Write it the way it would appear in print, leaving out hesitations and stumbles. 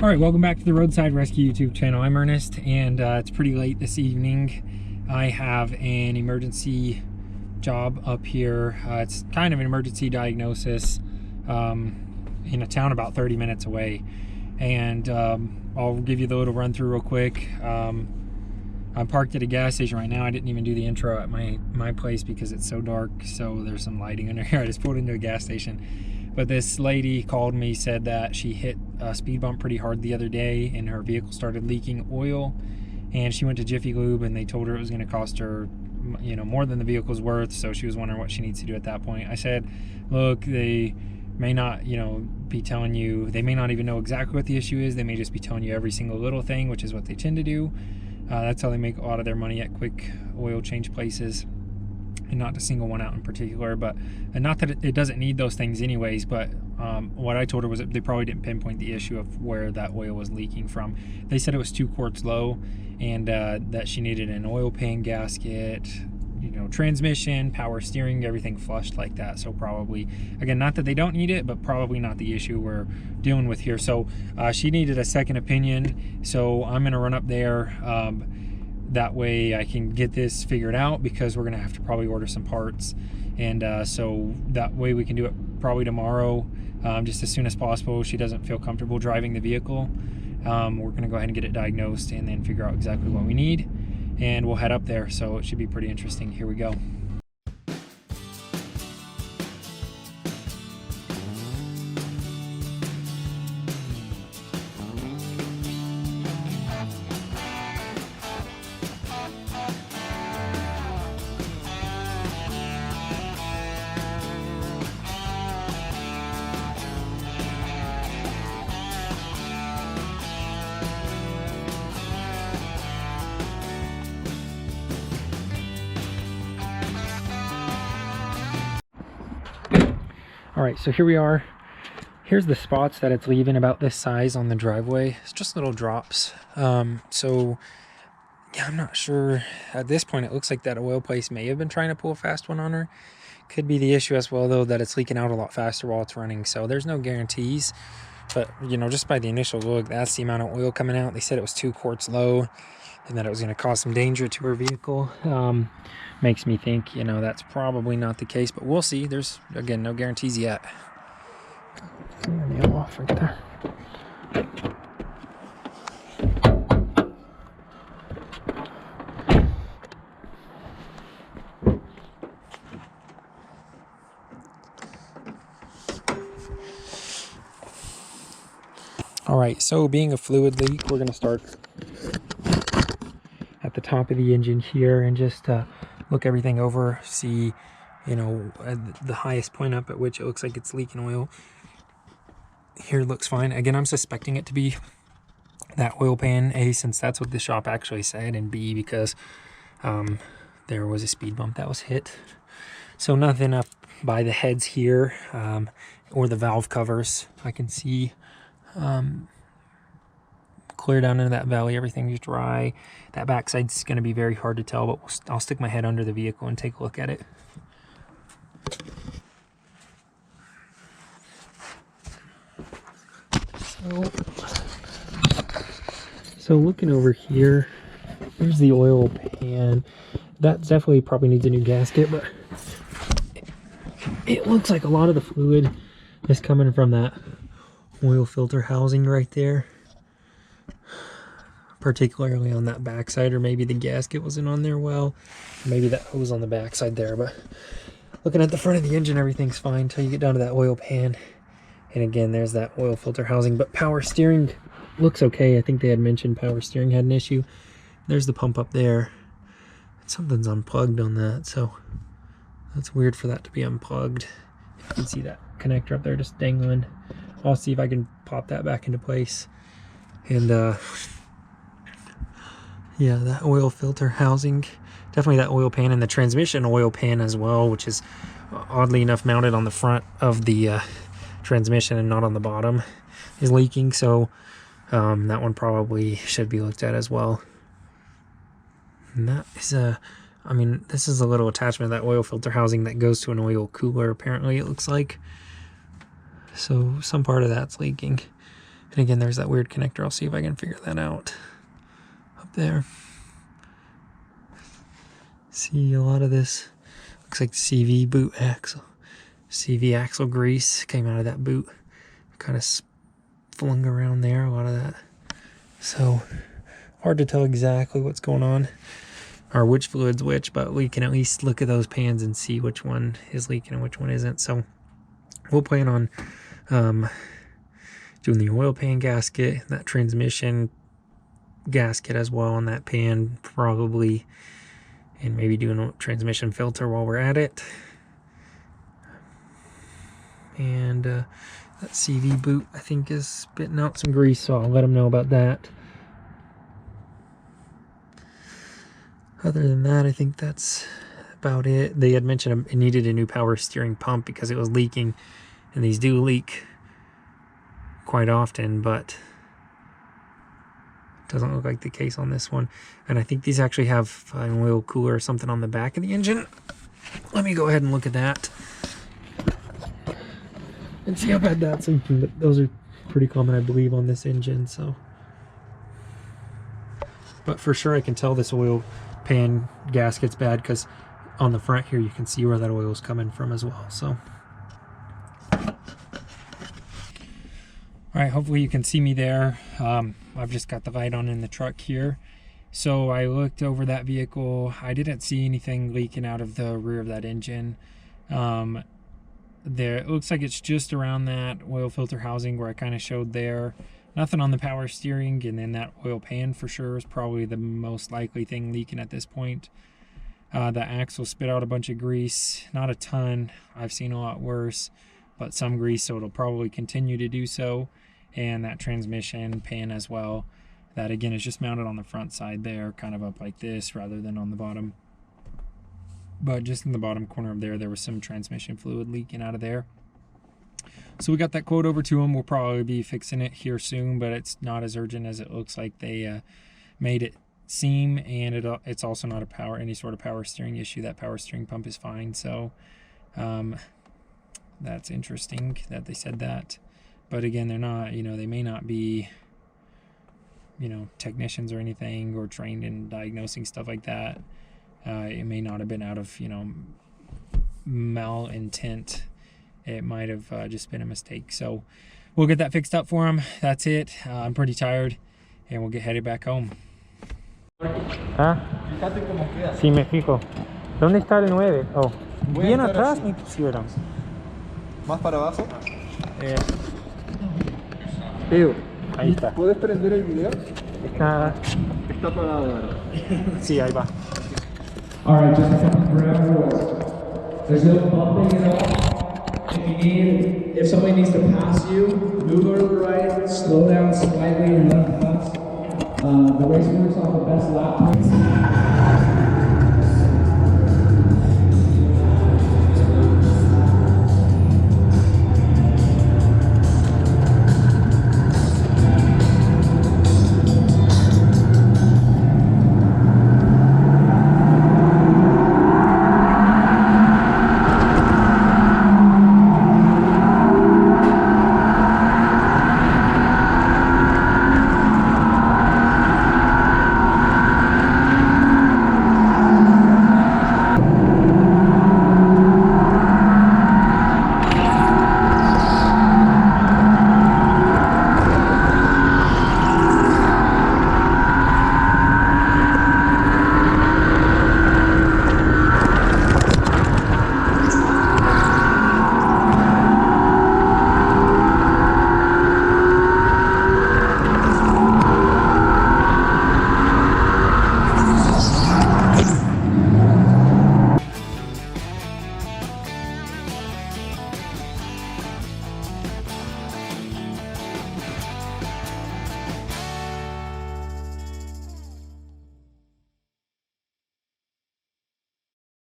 All right, welcome back to the Roadside Rescue YouTube channel. I'm Ernest, and it's pretty late this evening. I have an emergency job up here. It's kind of an emergency diagnosis in a town about 30 minutes away. And I'll give you the little run through real quick. I'm parked at a gas station right now. I didn't even do the intro at my place because it's so dark, so there's some lighting under here. I just pulled into a gas station. But this lady called me, said that she hit a speed bump pretty hard the other day and her vehicle started leaking oil, and she went to Jiffy Lube and they told her it was going to cost her, you know, more than the vehicle's worth. So she was wondering what she needs to do at that point. I said, look, they may not, you know, be telling you, they may not even know exactly what the issue is. They may just be telling you every single little thing, which is what they tend to do. That's how they make a lot of their money at quick oil change places, and not to single one out in particular, but and not that it doesn't need those things anyways, but what I told her was that they probably didn't pinpoint the issue of where that oil was leaking from. They said it was 2 quarts low, and that she needed an oil pan gasket, you know, transmission, power steering, everything flushed like that. So probably, again, not that they don't need it, but probably not the issue we're dealing with here. So she needed a second opinion, so I'm gonna run up there. That way I can get this figured out, because we're gonna have to probably order some parts, and so that way we can do it probably tomorrow, just as soon as possible. She doesn't feel comfortable driving the vehicle. We're gonna go ahead and get it diagnosed and then figure out exactly what we need, and we'll head up there. So it should be pretty interesting. Here we go. All right, so here we are. Here's the spots that it's leaving, about this size on the driveway. It's just little drops. So yeah, I'm not sure. At this point, it looks like that oil place may have been trying to pull a fast one on her. Could be the issue as well, though, that it's leaking out a lot faster while it's running. So there's no guarantees. But, you know, just by the initial look, that's the amount of oil coming out. They said it was 2 quarts low, and that it was going to cause some danger to her vehicle. Makes me think, you know, that's probably not the case, but we'll see. There's, again, no guarantees yet. Nail off right there. All right, so being a fluid leak, we're going to start at the top of the engine here and just look everything over, see, you know, the highest point up at which it looks like it's leaking oil. Here looks fine. Again, I'm suspecting it to be that oil pan, A, since that's what the shop actually said, and B, because there was a speed bump that was hit. So nothing up by the heads here, or the valve covers. I can see clear down into that valley, everything's dry. That backside's going to be very hard to tell, but I'll stick my head under the vehicle and take a look at it. So looking over here, here's the oil pan. That definitely probably needs a new gasket, but it looks like a lot of the fluid is coming from that oil filter housing right there, particularly on that backside, or maybe the gasket wasn't on there well, maybe that hose on the backside there. But looking at the front of the engine, everything's fine until you get down to that oil pan, and again, there's that oil filter housing. But power steering looks okay. I think they had mentioned power steering had an issue. There's the pump up there. Something's unplugged on that, so that's weird for that to be unplugged. You can see that connector up there just dangling. I'll see if I can pop that back into place. And yeah, that oil filter housing, definitely that oil pan, and the transmission oil pan as well, which is oddly enough mounted on the front of the transmission and not on the bottom, is leaking. So that one probably should be looked at as well. And that is I mean, this is a little attachment of that oil filter housing that goes to an oil cooler, apparently, it looks like. So some part of that's leaking. And again, there's that weird connector. I'll see if I can figure that out up there. See a lot of this. Looks like CV boot axle. CV axle grease came out of that boot. Kind of flung around there, a lot of that. So hard to tell exactly what's going on or which fluid's which, but we can at least look at those pans and see which one is leaking and which one isn't. So we'll plan on doing the oil pan gasket, that transmission gasket as well on that pan probably, and maybe doing a transmission filter while we're at it. And that CV boot I think is spitting out some grease, so I'll let them know about that. Other than that, I think that's about it. They had mentioned it needed a new power steering pump because it was leaking, and these do leak quite often, but it doesn't look like the case on this one. And I think these actually have an oil cooler or something on the back of the engine. Let me go ahead and look at that and see how bad that's leaking. But those are pretty common, I believe, on this engine. So, but for sure I can tell this oil pan gasket's bad because on the front here you can see where that oil is coming from as well. So all right, hopefully you can see me there. I've just got the light on in the truck here. So I looked over that vehicle. I didn't see anything leaking out of the rear of that engine. There, it looks like it's just around that oil filter housing where I kind of showed there. Nothing on the power steering, and then that oil pan for sure is probably the most likely thing leaking at this point. The axle spit out a bunch of grease, not a ton. I've seen a lot worse, but some grease, so it'll probably continue to do so. And that transmission pan as well, that again is just mounted on the front side there, kind of up like this rather than on the bottom. But just in the bottom corner of there was some transmission fluid leaking out of there. So we got that quote over to them. We'll probably be fixing it here soon, but it's not as urgent as it looks like they made it seem. And it's also not any sort of power steering issue. That power steering pump is fine. So that's interesting that they said that. But again, they're not, they may not be, technicians or anything or trained in diagnosing stuff like that. It may not have been out of, malintent. It might have just been a mistake. So we'll get that fixed up for them. That's it. I'm pretty tired, and we'll get headed back home. Sí, me fijo. ¿Dónde está el 9? Oh, bien atrás me pusieron. ¿Más para abajo? Ahí está. ¿Puedes prender el video? Está apagado, ¿verdad? Sí, ahí va. Alright, just a couple ground rules. There's no bumping at all. If somebody needs to pass you, move over to the right, slow down slightly and let them pass. The race works off the best lap times.